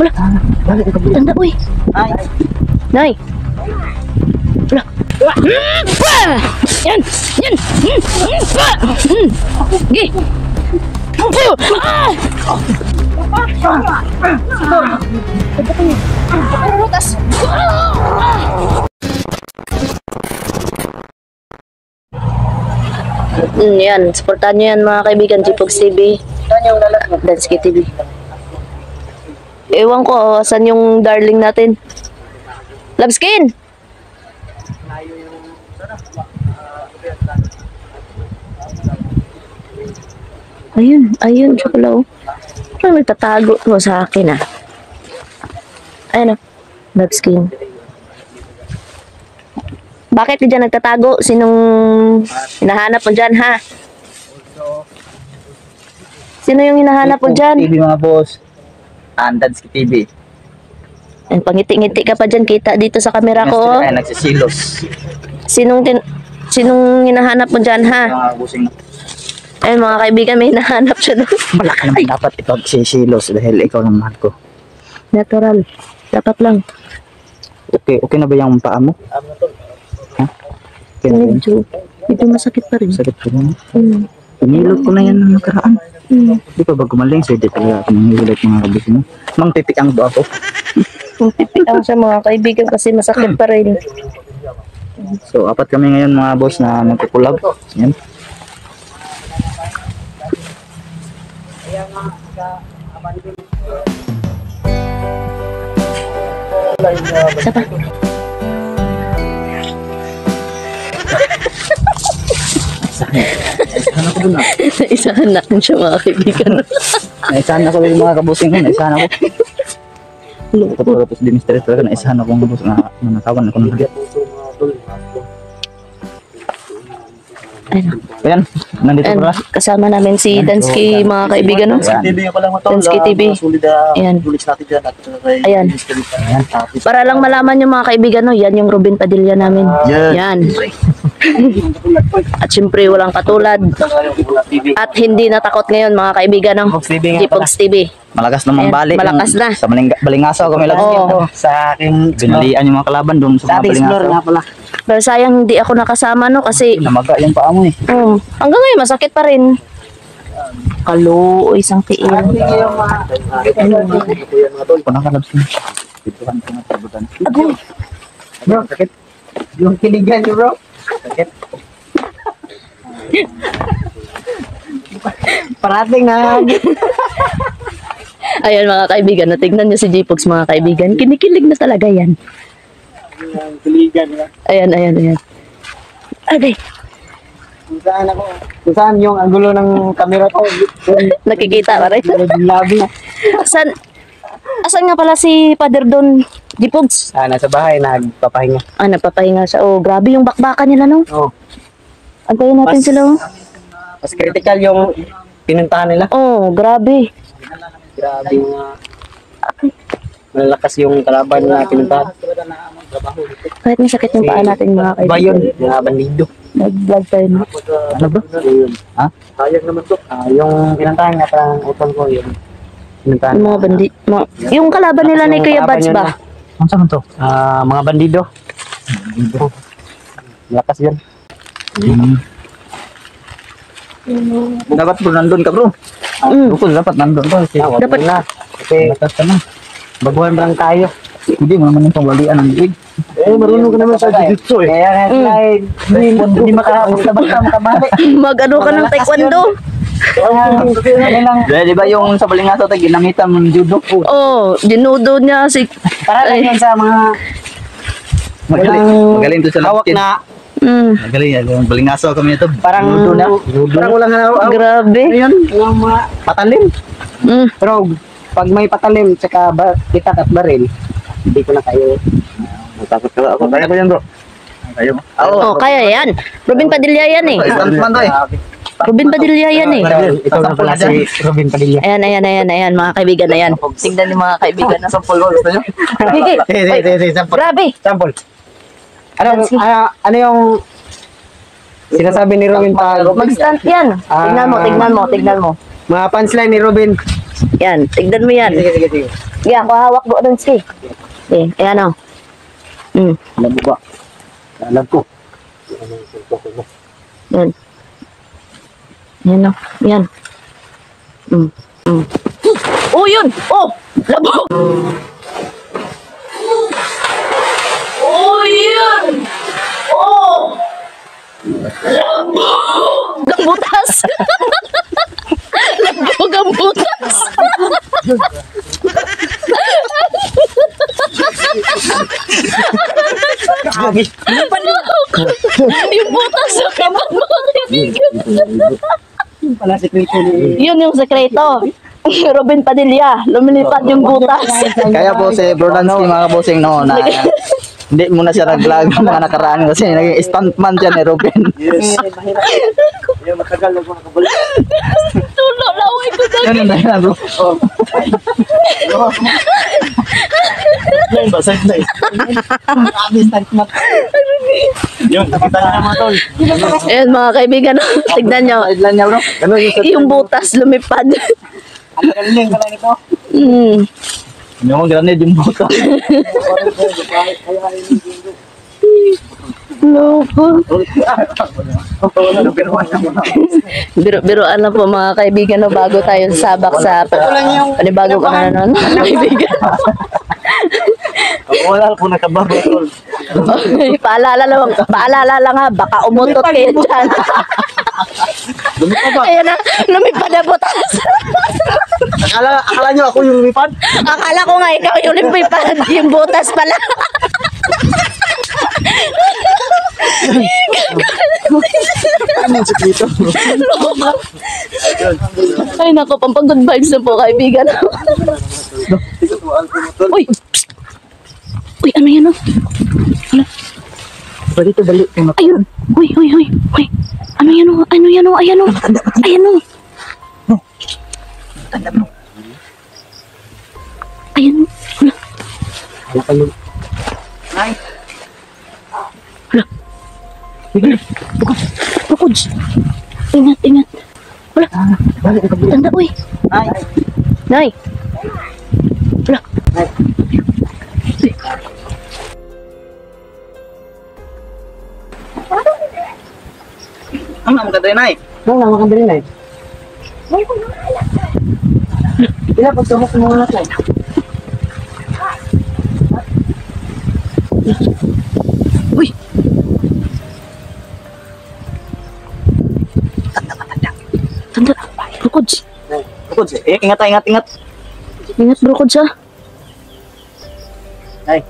Wala. Tanda, uy. Nay. Wala. Yan. Yan. Gi. Yan, supportan nyo yan mga kaibigan, Jipogs TV, Dansky TV. Ewan ko, saan yung darling natin? Labskin! Ayun, tsukulaw. Parang nagtatago mo sa akin ah. Ayun ah, Labskin. Bakit ka dyan nagtatago? Sinong hinahanap mo dyan, ha? Sino yung hinahanap mo dyan? TV mga boss. Dansky TV. Pangiti-ngiti ka pa dyan. Kita dito sa camera ko, oh. Ay, nagsisilos. Sinong hinahanap mo dyan, ha? Mga busing. Ayun, mga kaibigan, may hinahanap siya doon. Malaki naman dapat ito magsisilos dahil ikaw naman ko. Natural. Dapat lang. Okay na ba yung paa mo? Ha? Okay na ba yun? Medyo masakit pa rin. Sakit ko na. Pinilot ko na yan ng nakaraan. Di pa ba gumaling? So, di talaga ako nanghihilot mga kabisi mo. Mang pipiang ba ako? Pipiang siya mga kaibigan kasi masakit pa rin. So, apat kami ngayon mga boss na magkukulab. Yan. Isa pa. Naisahan ako dun ah. Isahan na siya mga kaibigan. Naisahan ako yung mga kabusing ko. Naisahan ako. Tapos di mister talaga naisahan ako mga boss na nakawan ako ng hagit. Ayan, nandito pala. Kasama namin si Dansky mga kaibigan. No? Dansky TV. Ayan. Ayan. Para lang malaman yung mga kaibigan, no? Yan yung Ruben Padilla namin. Yan. At syempre walang katulad. At hindi natakot ngayon mga kaibigan. No? Jipogs TV. Malakas naman balik. Malakas na. Sa Balingasaw kami lagi. Sa aking binalian yung mga kalaban doon sa mga Balingasaw. Pero sayang hindi ako nakasama no kasi namaga yung paa mo eh. Hanggang ngayon masakit pa rin. Kalo, isang tiil. Panakalabs mo. Ituhan ko na tabutan. Agoy. Bro, sakit. Yung kiligan nyo bro. Sakit. Parating na. Ayan mga kaibigan, natignan niyo si Jipogs mga kaibigan. Kinikilig na talaga yan. Kiligan na. Ayan. Agay. Kung saan yung angulo ng camera ko. Nakikita pa rin. Labi. Asan nga pala si Father Don Jipogs? Nasa bahay, nagpapahinga. Napapahinga siya. Oh, grabe yung bakbakan nila no. Antayin natin sila oh. Mas critical yung pinuntahan nila. Oh, grabe. Grabe mga malalakas yung kalaban na pinuntahan. Kahit masakit yung paa natin mga kaibigan. Ba yun? Mga bandido. Nag-vlog tayo no? Ano ba? Ha? Sayang naman to. Yung pinuntahan nga parang utol ko yun. Pinuntahan. Yung mga bandi... Yung kalaban nila ni Kuya Bads ba? Ano saan to? Mga bandido. Malakas yan. Dapat bro, nandun ka bro. Bukod dapat nandun ka. Dapat na. Kasi lakas ka na. Baguhan lang tayo. Hindi mo naman yung pangwalian ng liig. Marunong ka naman sa jiu-jitsu eh. Kaya hindi makahapos na basta makabalik. Mag-ano ka ng taekwondo? Di ba yung sa Balingasaw tayo ginamitan ng judo? Oh, dinudo niya si... Para lang yan sa mga... Magaling to sa hawak na... Magaling yan. Yung Balingasaw kami ito. Parang judo na. Parang walang hawak. Grabe. Ayan, yung mga patalim. Pero pag may patalim, tsaka kita at baril, hindi ko na kayo. Matakot ka ako. Kaya ko yan bro. Kaya mo? Oo, kaya yan. Ruben Padilla yan eh. Stuntman to eh. Ruben Padilla yan eh. Ito na pala si Ruben Padilla. Ayan, mga kaibigan na yan. Tingnan niyo mga kaibigan na. Sample ko, gusto nyo? Sige. Sample. Grabe. Sample. Ano yung sinasabi ni Ruben pag... Mag-stunt yan. Tignan mo. Mga punchline ni Ruben Yan, tignan mo yan. Sige. Yan, hawak mo doon, si. Ayan o. Alam mo ba? Alam ko. Yan. Yan o. Yan. Oh, yun! Oh! Labog! Oh, yun! Oh! Labog ang butas! Labog ang butas! Yung butas sa kapat mga kaibigan. Pala sekreto ni... Yun yung sekreto. Robin Padilla, lumilipad yung butas. Kaya po si Brodansky mga bossing no na hindi muna siya nag-vlog ng mga nakaraan kasi naging stuntman siya ni Robin. Yes. Yung matagal na makabalik. Tulo, laway ko na. Yan ang dahilan bro. Yan ba? Side na eh. Stuntman. Yun, nakita niyo naman tol. Ayan mga kaibigan, tignan nyo. Sideline niya bro. Ano Yung butas lumipad. Ang galing ka lang ito. Hindi mo granid yung buto. Loko. Biro-biroan lang po mga kaibigan no, bago tayo sabak sa panibagong ano kaibigan. Wala po nakabago tol. Paalala lang ha, baka umutot kayo dyan. Lumipad ba? Ayan na, lumipad na butas. Akala nyo ako yung lumipad? Akala ko nga ikaw yung lumipad, yung butas pala. Ano yung sekreto? Ay nako, pampang good vibes na po kaibigan. Uy! Psst! Uy, ano yan o? Balik ito, balik. Ayun! Uy! Ano yan o? Ayan o! Ayan o! Wala kayo. Ay! Hala! Bukods! Ingat! Wala! Balik ito, balik. Tanda, uy! Ay! Nay! Wala! Ay! Ang naman ka tayo, Nay? Ang naman ka tayo, Nay? Bila pagtahok mo na tayo. Uy! Tanda! Bukods! Bukods, ingat. Ingat Bukods ha! Ay!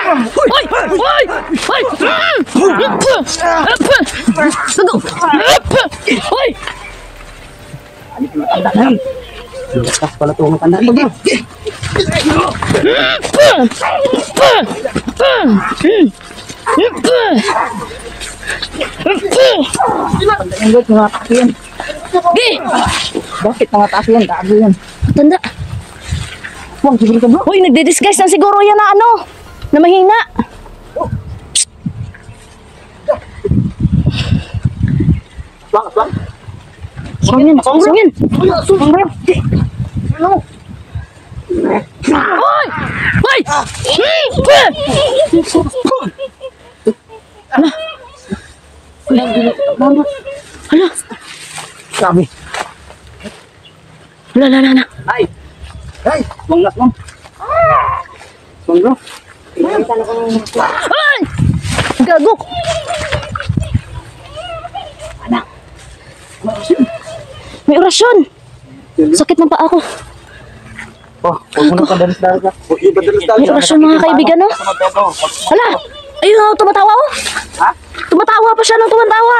Hoy! Hoy! Ay! Lakas pala ito, matanda mo ba? Ang gut, mga taas yan. Bakit mga taas yan? Taas yan. Tanda! Huwag, siguro ka bro. Uy, nagdi-disguise na siguro yan na ano, na mahina. Aswang. Sungin. Ano? Hoy! Hala! Sabi. Hala! Ay! Aswang. Aswang bro. Ay! Gagok! May orasyon! Sakit ng paa ko. Oh, huwag mo na padalas-dalas. May orasyon mga kaibigan, no? Hala! Ayun, oh, tumatawa, oh! Ha? Tumatawa pa siya ng tumatawa!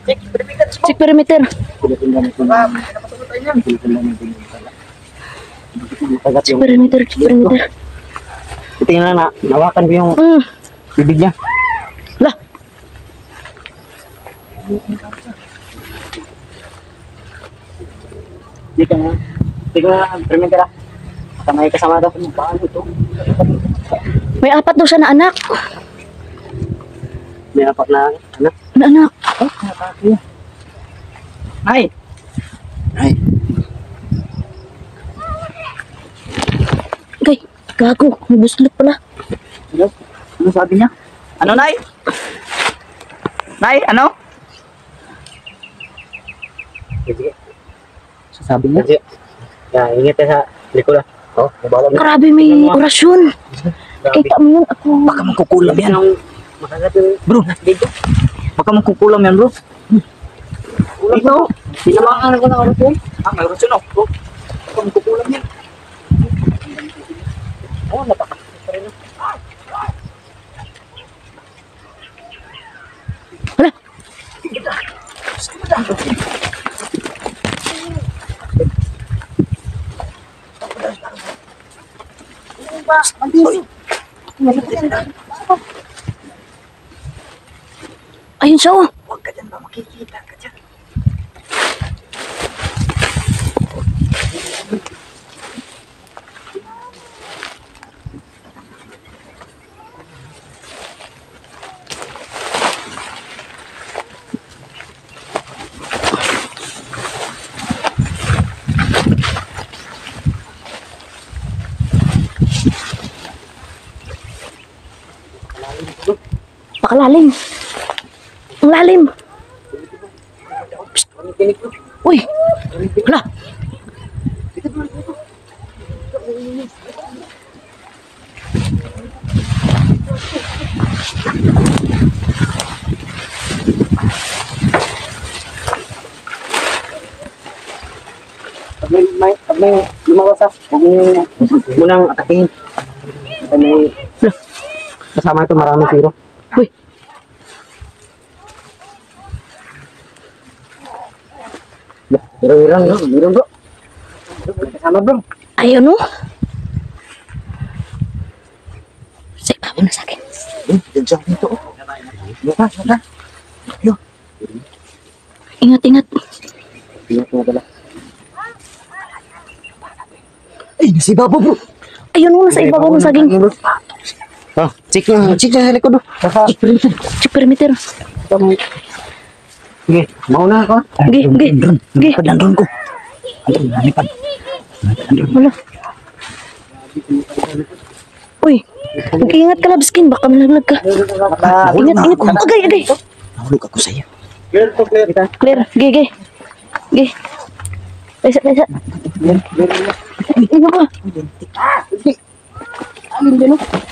Check perimeter. Check perimeter. Tingnan na, nawakan ko yung bibig niya. Lah! Tingnan, perimeter ah. May kasama daw kung paano ito. May 4 daw siya na anak. May apat na anak. Anak. Oh, nakakaya. Ay! Ay! Kay, gago. May buslot pala. Ano? Ano sabi niya? Ano, Nay? Nay, ano? Sige. Sasabi niya? Sige. Ingat ka sa likod. Oh, mabawa mo. Grabe, may orasyon. Kita mo yun. Ako. Baka magkukulam yan. Bro, dito. Baka magkukulam yan, bro. Dito. Pinamangan ko ng orasyon. May orasyon, oh. Bro. Baka magkukulam yan. Oh, napaka. Wala. Ayun siya, oh. Huwag ka dyan ba? Makikita ka dyan. Pakalalim. Ang lalim. Psst. Uy. Hala. Pag may lumawasak, huwag mo nang atakin. Pag may kasama ito, maraming zero. Uy. Biro-biro, biro bro. Kasama bro. Ayun, oh. Sa ibabaw na sa akin. Diyan siya dito. Lupa. Ingat, ingat. Ingat mo pala. Ay, nasa ibabaw bro. Ayun, oh. Nasa ibabaw ng saging. Ah, check na sa likod bro. Check perimeter. Sige, mauna ako. Sige. Nandun ko. Andun, nalipad. Wala. Uy. Mag-ingat ka, Labskin. Baka malaglag ka. Ingat. Agay. Nahulog ako sa'yo. Clear. Ge. Pesa. Ingat ka.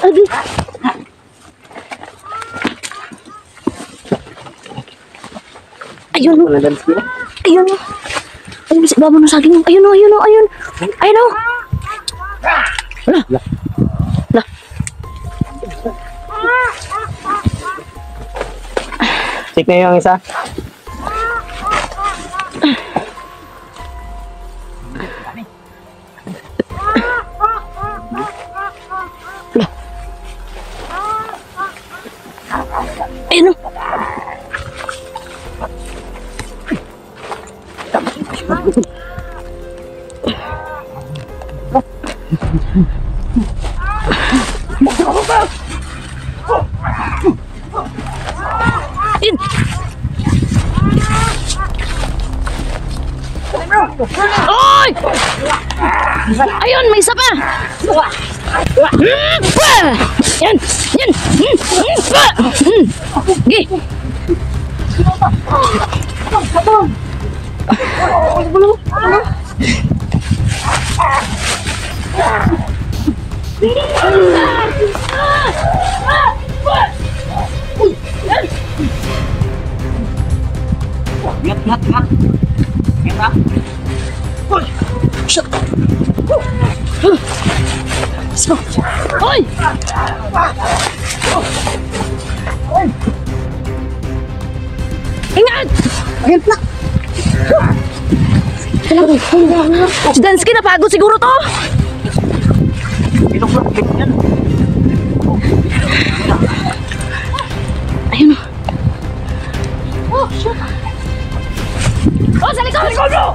Agay. Ayun. Ayun, sa ibabaw ng saging. Ayun. Wala. Check na yung isa. Ayun. In. Oy! Ayun, may isa pa. Yan. Gi. Ingat. Shut up. Let's go. Hoy! Ingat! Ayun na. Si Dansky napagod siguro to. Ayun o. Oh, shit. Oh, sa likod bro!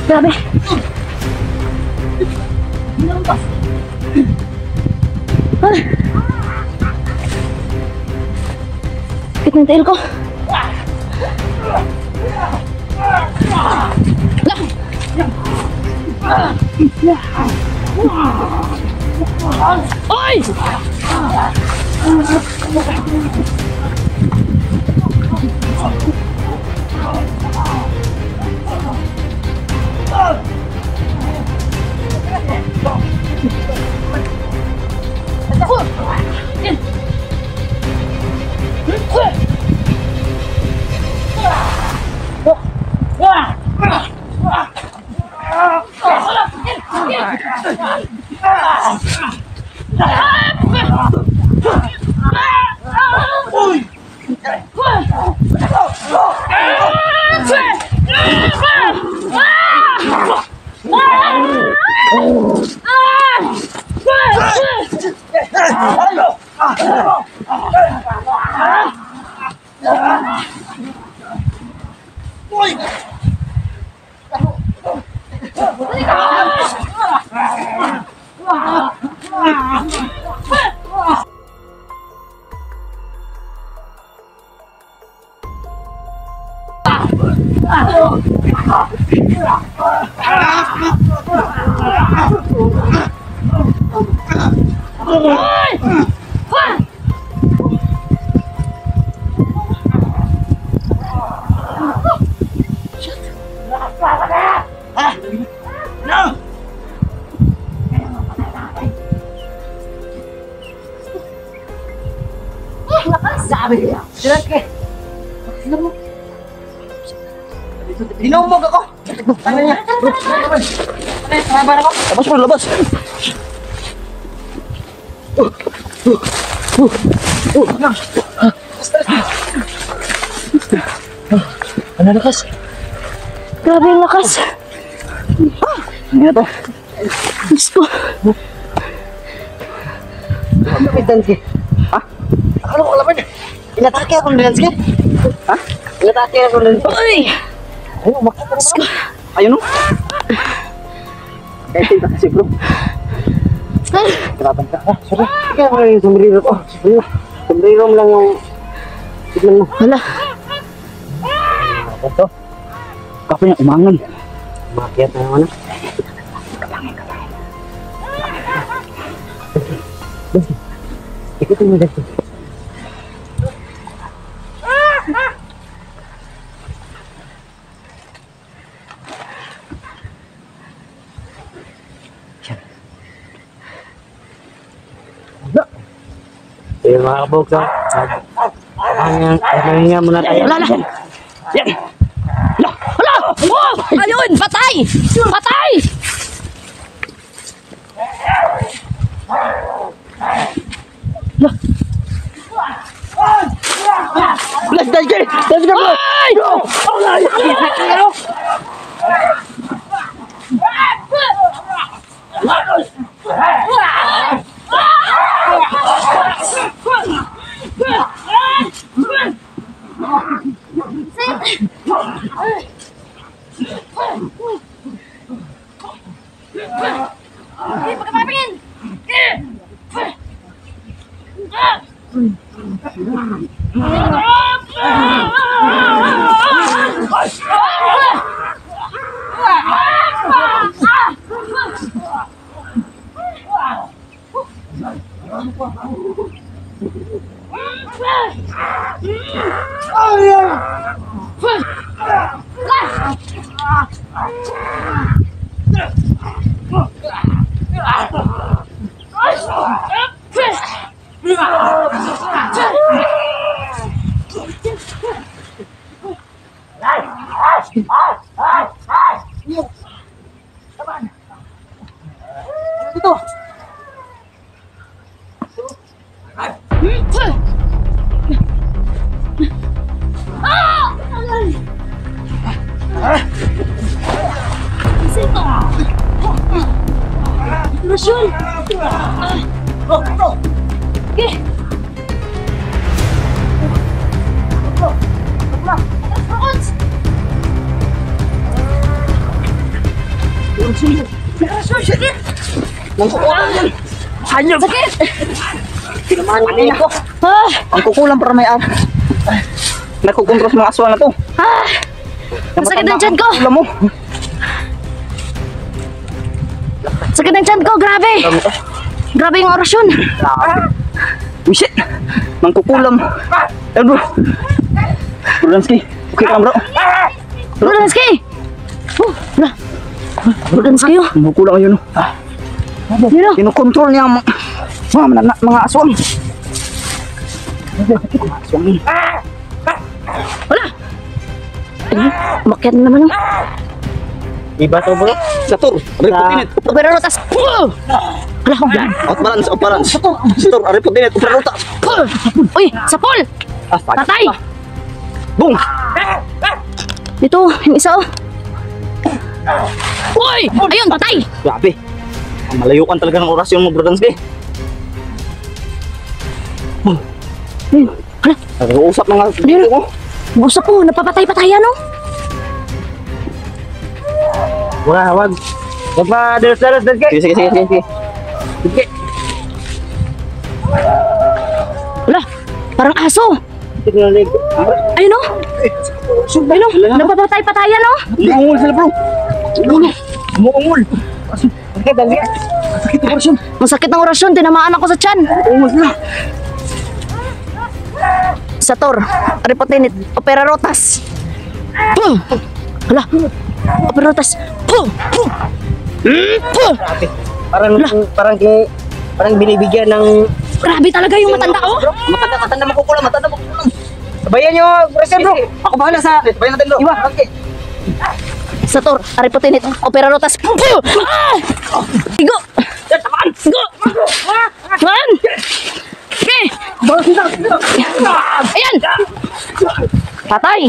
Grabe. Ay. Sakit ng tail ko. Oy! Dinumog ako. Ano niya? Labas mo, labas. Ano lakas? Grabe yung lakas. Ano to? Diyos ko. May Dansky. Ha? Akala ko kalaban. Inatake ako ng Dansky. Ha? Inatake ako ng Dansky. Uy! Ayun, makita ka naman. Ayun o. Kaya tingnan kasi bro. Karaban ka. Ah, sorry. Kaya mo lang yung sombrero ko. Sombrero mo lang yung... Tignan mo. Wala. Apa to? Kapo niya umangan. Umakyat na naman. Ikutin mo dito. Ayun mga kabog, so. Mahinga muna tayo. Wala na. Yan. Wala! Oh! Ayun! Patay! Patay! Let's go! Let's go! orasyon. Okay. Hanyog! Sakit! Tinamanin ako. Ah! Ang kukulang para may nakukontros mga aswang na to. Ah! Masakit ang tiyan ko! Alam mo. Sakit ang tiyan ko, grabe! Grabe yung orasyon! Uy, shit! Mangkukulam. Bro. Brudansky. Okay ka bro. Brudansky! Wala. Brudansky yun. Mangkukulang yun. Yun o. Kinukontrol niya ang mga aswang. Aswang yun. Wala! Ay, umakyat na naman o. Iba to bro. Sator. Reputinit. Pero rotas. Wala ko. Out balance. Out balance. Sator. Reputinit. Upraruta. Uy, sa pool! Patay! Boom! Dito, yung isa oh. Uy! Ayun, patay! Grabe. Ang malayukan talaga ng orasyon mo, Brudansky. Ayun, hala, Nag-uusap mga Ayun. ko. gusto po, napapatay-patayan oh. Wag. Wag pa, dalas, Brudansky. Sige. Wala, parang aso. Ayun oh. Ayun oh, napapatay-patayan oh. Umungol sila, bro. Umungol. Dali. Sakit ang orasyon. Masakit ng orasyon, tinamaan ako sa tiyan. Umungol sila. Sator, Reputinit, Opera Rotas. Boom! Hala, Opera Rotas. Boom! Boom! Boom! Parang binibigyan ng Grabe talaga yung matanda oh. matanda makukulang. Sabayan nyo, President bro. Ako bahala sa sabayan natin bro. Iba. Okay. Sator, Reputinit, Opera Rotas. Boom! Ah! Higo! Higo! Man! Okay! Ayan! Patay!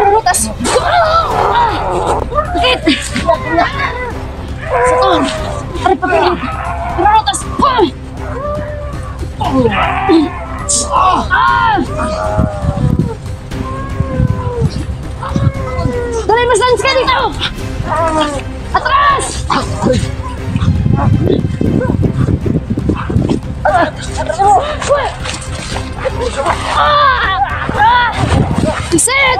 Rotas! Sakit! Sator! Reputinit! Rotas! Dali, mas lance ka dito! Atras! Isit!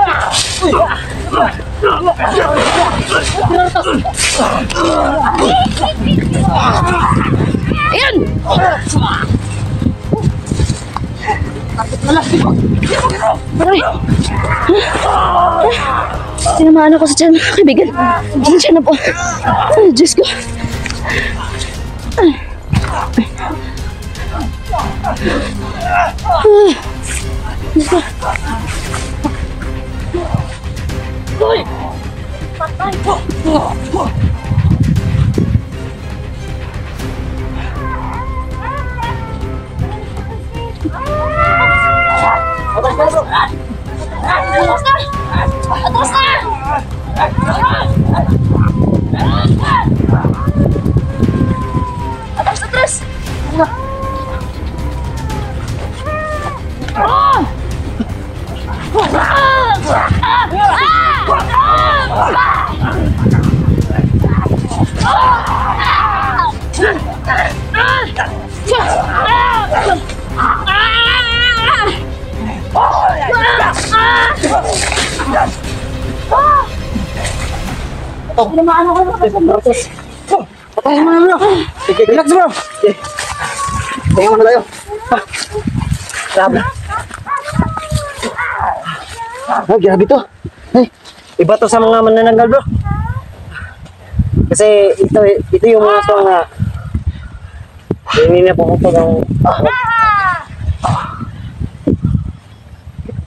Ayan! Aray! Tinamaan ako sa tiyan, kaibigan. Diyan na po. Ay, Diyos ko. Uy! Patay! Atras na! Atras na! Atras! Patay mo na bro. Relax bro. Tingnan mo na tayo. Grabe. Grabe to. Ay, iba to sa mga manananggal bro. Kasi ito yung mga song na hindi na pupunta ng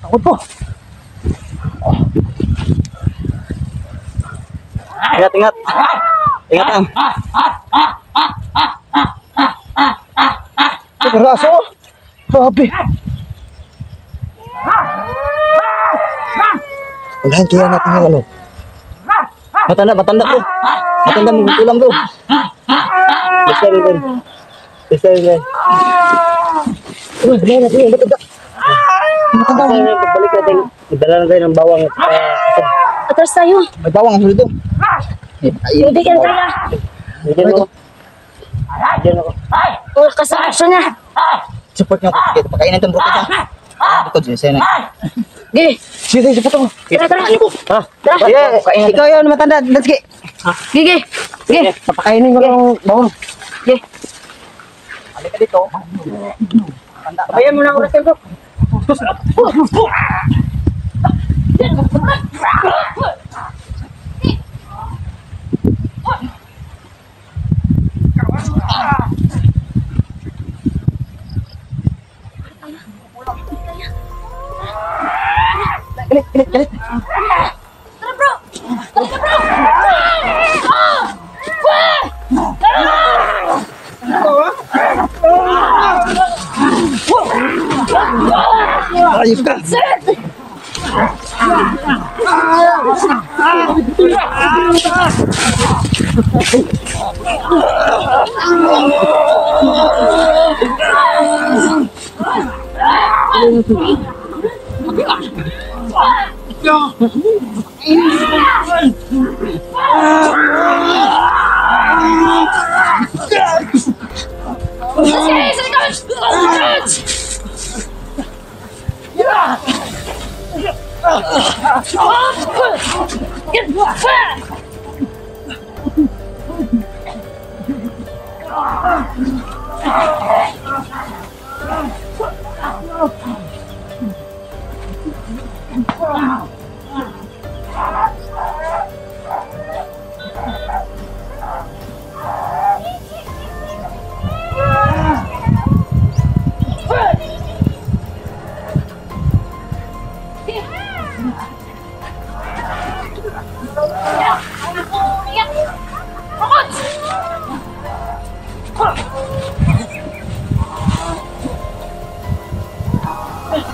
takot po. Ingat, ingat. Ingat lang. Ito raso. Grabe. Unahin kaya natin yung ano. Matanda bro. Matanda magkulang bro. Basta rin. Basta rin. Uy, gano'n natin yung matanda. Matanda. Pagbalik natin, magdala na tayo ng bawang. Atras tayo. May bawang ang huli doon. Bibigyan ka na. Bigyan ako. Bigyan ako. Oh, kasakasya niya. Support niyo ako. Ito, pakainin itong brote ka. Bukod siya, sa'yo na. Gigi. Sige, support mo. Tara, tara. Ha? Tara. Yeah, ikaw yun, matanda. Let's get. Gigi. Gigi. Papakainin ko ng bawang. Gigi. Halika dito. Abayan mo na ako natin, bro. Galit. Tara, bro. Tara, bro. Ayos ka.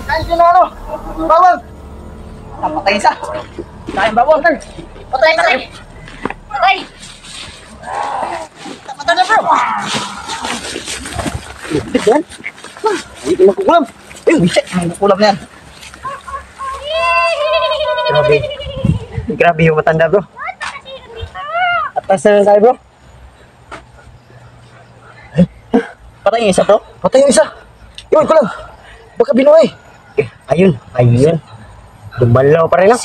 Kain sila ano? Bawang! Napatay isa. Kain bawang. Patay. Patay. Tapatan na bro. Lupit yan. Hindi magkukulam. Ay, wisit. May magkukulam na yan. Grabe. Grabe yung matanda bro. Atas na lang tayo bro. Patay yung isa bro. Patay yung isa. Iwan ko lang. Baka binuhay. Ayun. Dumalaw pa rin lang.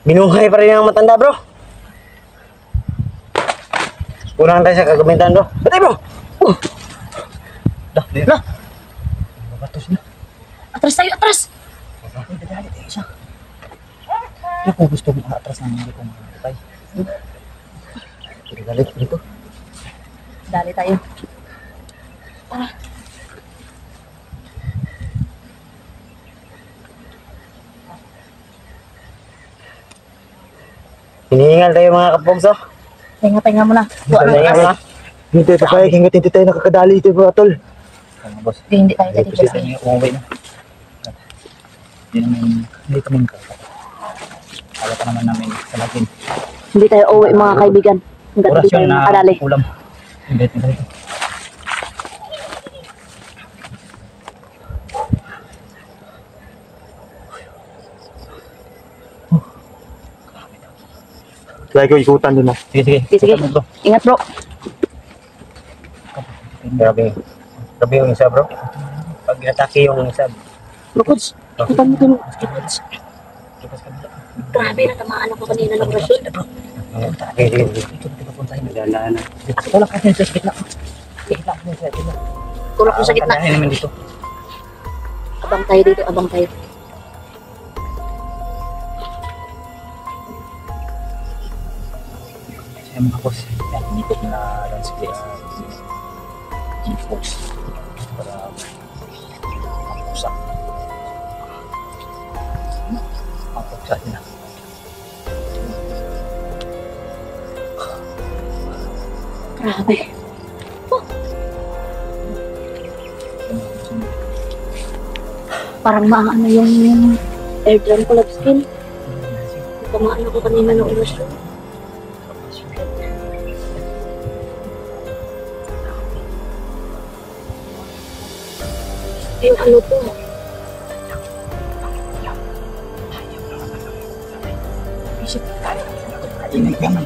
Binuhay pa rin ang matanda bro. Kulang tayo sa kagamintan bro. Patay bro. Dah. Batos na. Atras tayo, atras. Dali tayo isa. Kaya kung gusto mo atras na hindi ko makakatay. Galit dito. Dali tayo. Hinihingal tayo mga kapogso. Tinga mo na. Hinihingal mo na. Hindi tayo papayag hinggat hindi tayo nakakadali dito mga tol. Boss. Hindi tayo dito. Umuwi na. Hindi kami kala pa naman namin sa latin. Hindi tayo uwi mga kaibigan. Hanggat hindi tayo makadali. Ulam. Hindi tayo. Kaya ko ikutan doon na. Sige. Sige. Ingat bro. Grabe. Grabe yung isa bro. Pag atake yung isa. Bukods. Ikutan mo dun. Grabe, natamaan ako kanina ng rasyon. Sige. Ito papuntahin. Nagala na. Wala kasi sa gitna. Gitna. Tulak mo sa gitna. Kanahin naman dito. Abang tayo dito, abang tayo. Ayan mga boss. Yan, inikot na landscape. G-Fox. Para mapusak. Mapusak na. Grabe. Parang maano yung air drum ko, love skin. Tamaan ako kanina ng emosyon. Yung ano to? Inig naman.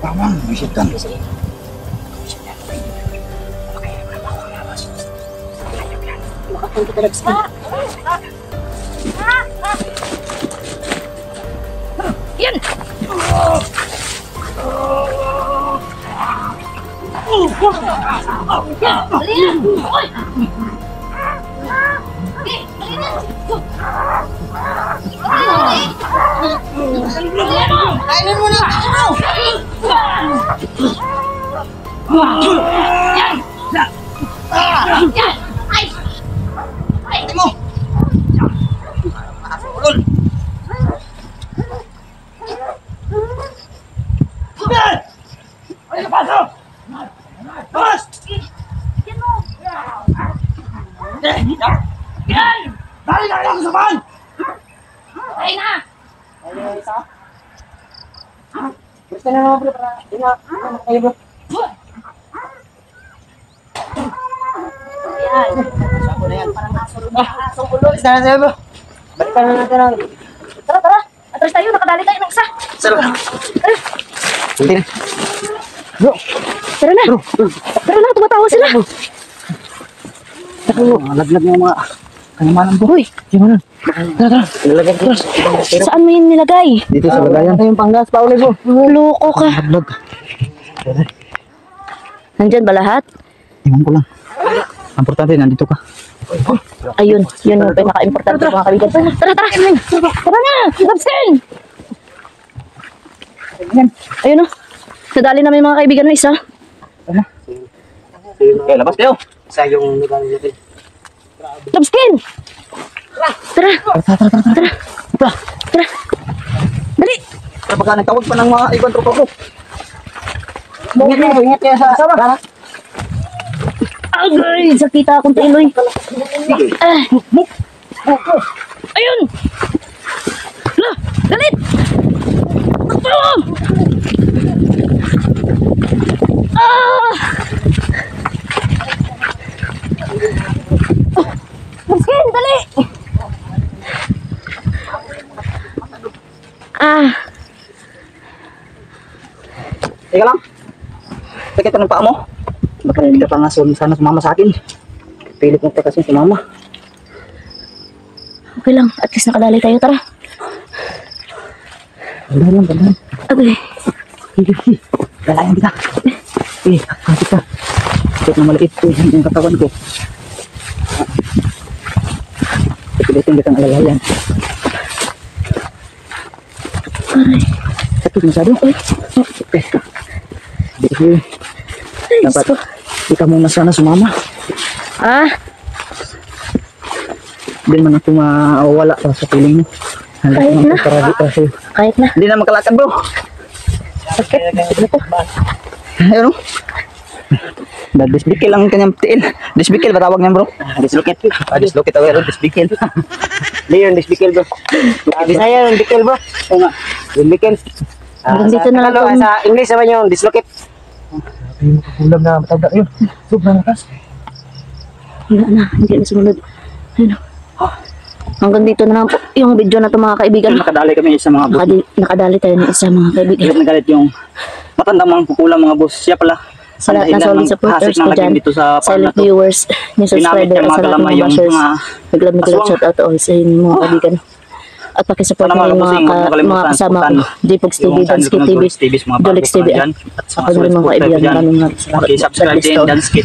Pawang, visit ka. Makakang kita, love skin. Yan! Kainin mo na! Kainin mo! Ulol! Ay, pasok! Bas! Dali na lang sa van! Ay na! Gusto na naman bro, para kayo bro. Yan. Sako na yan. Parang nasulong na asong ulo. Gusto na sa'yo bro. Balikan na natin ang... Tara, tara. Atras tayo, nakadali tayo ng isa. Sir. Tara, Hindi na. Bro. tara na. Tara na, tumatawa sila. Ako, laglag yung mga kanyamanan bro. Uy, Kanyamanan. Tara, tara. Nilagay ko. saan mo yun nilagay? Dito sa lagayan. Ito yung panggas, Pauli bro. Loko ka. Laglag. Nandyan ba lahat? Tingnan ko lang. Ang importante, nandito ka. Ayun, yun yung pinaka-importante mga kaibigan. Tara, tara. Tara na, Gabsen. Ayun o. Nadali namin mga kaibigan mo isa. Okay, labas kayo. Isa yung lugar natin. Labskin! Tara, tara. Dali! Tara, baka nagtawag pa ng mga ibang tropa ko. Ingat kayo sa sama. Agay! Sakita akong tiloy. Ah. Ayun! La! Dalit! Takbo! Ah! Labskin, dali! Ah! Teka lang. Sakit ng paa mo. Baka hindi ka pa nga sana sumama sa akin. Pilit mo pa kasi sumama. Okay lang, at least nakadali tayo. Tara. Bandahan lang, bandahan. Agay. Galayan kita. Kakit ka. Sakit na maliit po yung katawan ko. Pilitin kitang alalayan. Aray. Sakit masyado. Kasi dapat di ka muna sana sumama. Ah, Hindi man ako mawala pa sa piling mo. Handa Kahit naman na. ko para di pa sa'yo. kahit na. Hindi na makalakad bro. Sakit. Ayun o. Disbikil lang ang kanyang tiil. Disbikil ba tawag niyan bro? Dislocate. Dislocate away ro. Disbikil. Hindi yung disbikil bro. Bisaya yung bikil bro. Oo nga. Yung bikil. Hanggang dito na lang Tagalog, itong- sa English naman yung dislocate. Yung makakulam na matawag yun. Sobrang lakas. Hindi na sumunod. Ayun. Hanggang dito na lang po yung video na to mga kaibigan. Nakadali kami sa mga boss. Nakadali tayo ng isa mga kaibigan. Galit na galit yung matandang mga kukulang mga boss. Siya pala. Sa lahat ng solid supporters ko dyan, dito sa farm na silent to. viewers, new Ginamit subscriber, yung at mga sa lahat ng galamay mga yung bashers, mga naglag aswang. shout out all sa inyo mga kaibigan. At pakisupport Sana nyo yung mga mga, mga kasama ko, Jpox TV, Dansky TV, Jolix TV, at ako na rin mga kaibigan. Maraming salamat. Okay, subscribe din, Dansky